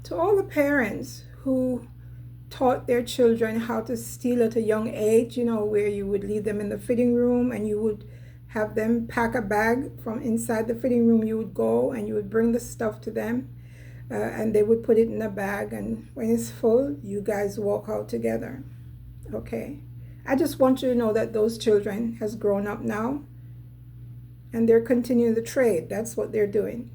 To all the parents who taught their children how to steal at a young age, where you would leave them in the fitting room and you would have them pack a bag from inside the fitting room. You would go and you would bring the stuff to them, and they would put it in a bag, and when it's full, you guys walk out together. Okay? I just want you to know that those children has grown up now and they're continuing the trade. That's what they're doing.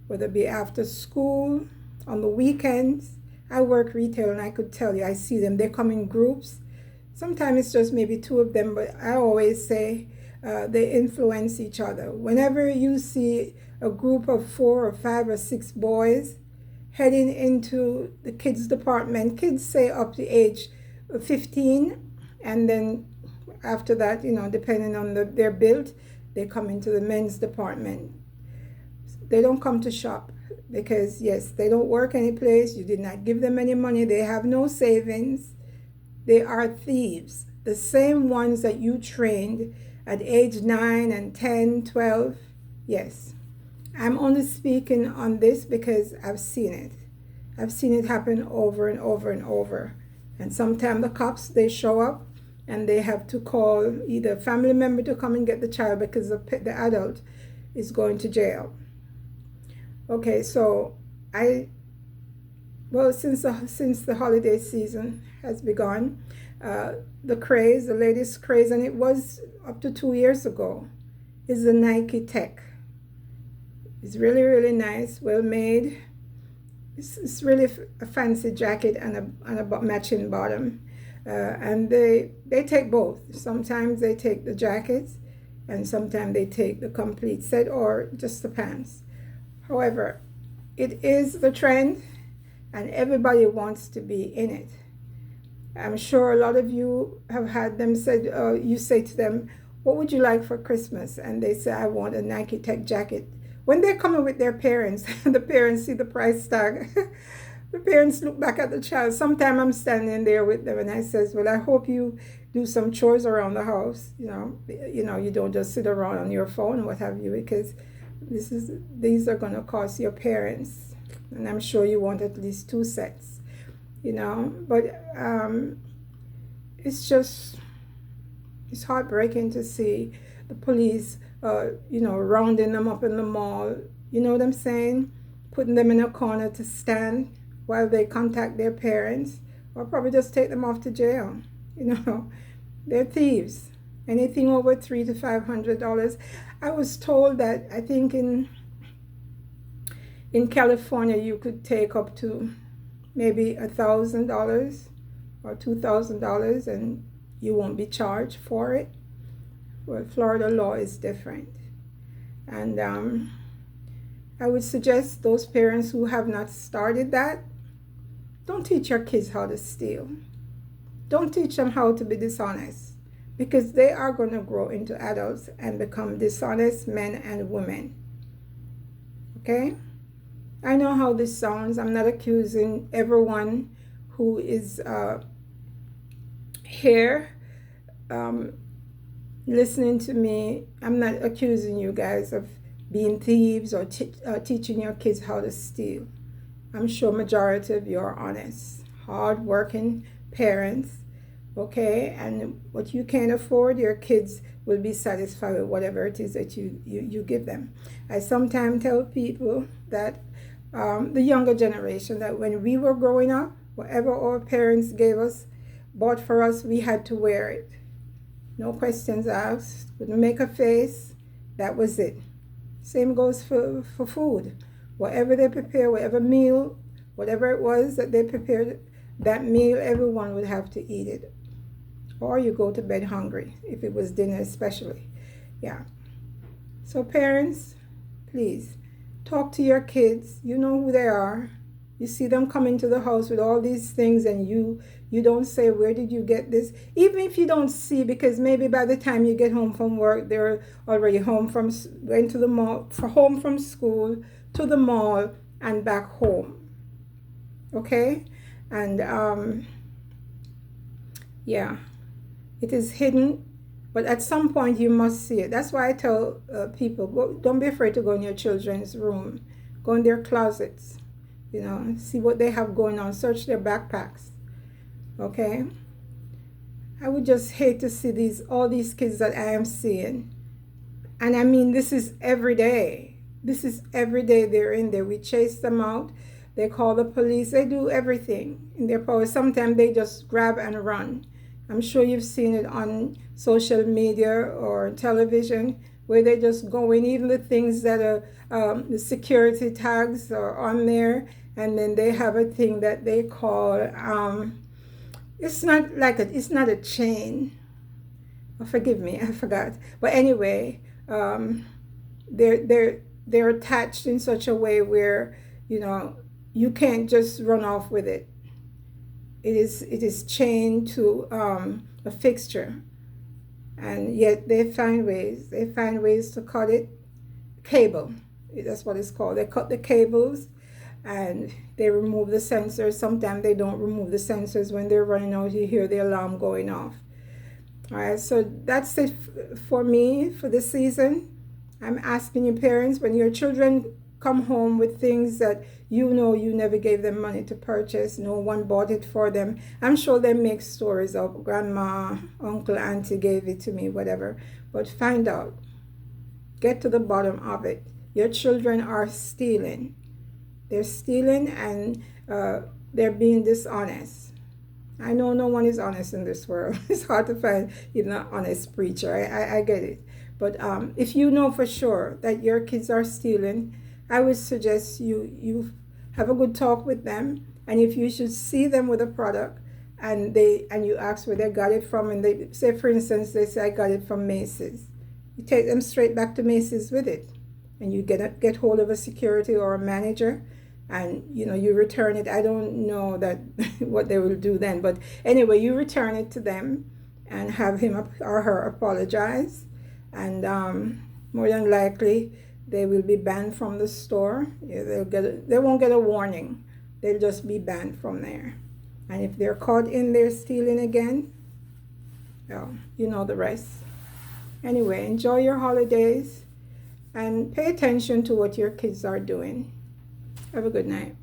Whether it be after school, on the weekends. I work retail and I could tell you, I see them. They come in groups. Sometimes it's just maybe two of them, but I always say they influence each other. Whenever you see a group of 4 or 5 or 6 boys heading into the kids department, kids say up to age 15, and then after that, depending on their build, they come into the men's department. They don't come to shop because, yes, they don't work any place. You did not give them any money. They have no savings. They are thieves. The same ones that you trained at age 9 and 10, 12. Yes. I'm only speaking on this because I've seen it. I've seen it happen over and over and over. And sometimes the cops, they show up and they have to call either a family member to come and get the child because the adult is going to jail. Okay, so since the holiday season has begun, the latest craze, and it was up to 2 years ago, is the Nike Tech. It's really, really nice, well made. It's really a fancy jacket and a matching bottom. And they take both. Sometimes they take the jackets, and sometimes they take the complete set or just the pants. However, it is the trend and everybody wants to be in it. I'm sure a lot of you have had them said, you say to them, what would you like for Christmas? And they say, I want a Nike Tech jacket. When they're coming with their parents, the parents see the price tag. The parents look back at the child. Sometimes I'm standing there with them and I says, well, I hope you do some chores around the house. You don't just sit around on your phone and what have you, because these are going to cost your parents, and I'm sure you want at least 2 sets, but it's heartbreaking to see the police rounding them up in the mall, you know what I'm saying, putting them in a corner to stand while they contact their parents, or probably just take them off to jail. They're thieves. Anything over $300 to $500. I was told that I think in California you could take up to maybe $1,000 or $2,000 and you won't be charged for it. Well, Florida law is different. And I would suggest those parents who have not started that, don't teach your kids how to steal. Don't teach them how to be dishonest, because they are going to grow into adults and become dishonest men and women. Okay? I know how this sounds. I'm not accusing everyone who is here listening to me. I'm not accusing you guys of being thieves or teaching your kids how to steal. I'm sure majority of you are honest, hard-working parents. Okay, and what you can't afford, your kids will be satisfied with whatever it is that you give them. I sometimes tell people that the younger generation, that when we were growing up, whatever our parents gave us, bought for us, we had to wear it. No questions asked, wouldn't make a face, that was it. Same goes for food. Whatever they prepare, whatever meal, whatever it was that they prepared, that meal, everyone would have to eat it. Or you go to bed hungry, if it was dinner especially. Yeah. So parents, please, talk to your kids. You know who they are. You see them come into the house with all these things and you don't say, where did you get this? Even if you don't see, because maybe by the time you get home from work, they're already went to the mall, home from school, to the mall, and back home. Okay? And yeah. It is hidden, but at some point you must see it. That's why I tell people, don't be afraid to go in your children's room. Go in their closets. You know, see what they have going on. Search their backpacks. Okay? I would just hate to see all these kids that I am seeing. And I mean, this is every day. This is every day they're in there. We chase them out. They call the police. They do everything in their power. Sometimes they just grab and run. I'm sure you've seen it on social media or television where they just go in, even the things that are the security tags are on there, and then they have a thing that they call it's not a chain. Oh, forgive me, I forgot. But anyway, they're attached in such a way where you can't just run off with it. It is chained to a fixture, and yet they find ways. They find ways to cut it. Cable, that's what it's called. They cut the cables, and they remove the sensors. Sometimes they don't remove the sensors. When they're running out, you hear the alarm going off. All right, so that's it for me for this season. I'm asking you parents, when your children come home with things that you never gave them money to purchase, no one bought it for them. I'm sure they make stories of grandma, uncle, auntie gave it to me, whatever. But find out. Get to the bottom of it. Your children are stealing. They're stealing, and they're being dishonest. I know no one is honest in this world. It's hard to find even an honest preacher. I get it. But if you know for sure that your kids are stealing, I would suggest you have a good talk with them. And if you should see them with a product and you ask where they got it from, and they say, for instance, they say, I got it from Macy's. You take them straight back to Macy's with it. And you get hold of a security or a manager, and you return it. I don't know that what they will do then, but anyway, you return it to them and have him or her apologize, and more than likely they will be banned from the store. They won't get a warning. They'll just be banned from there. And if they're caught in there stealing again, well, you know the rest. Anyway, enjoy your holidays and pay attention to what your kids are doing. Have a good night.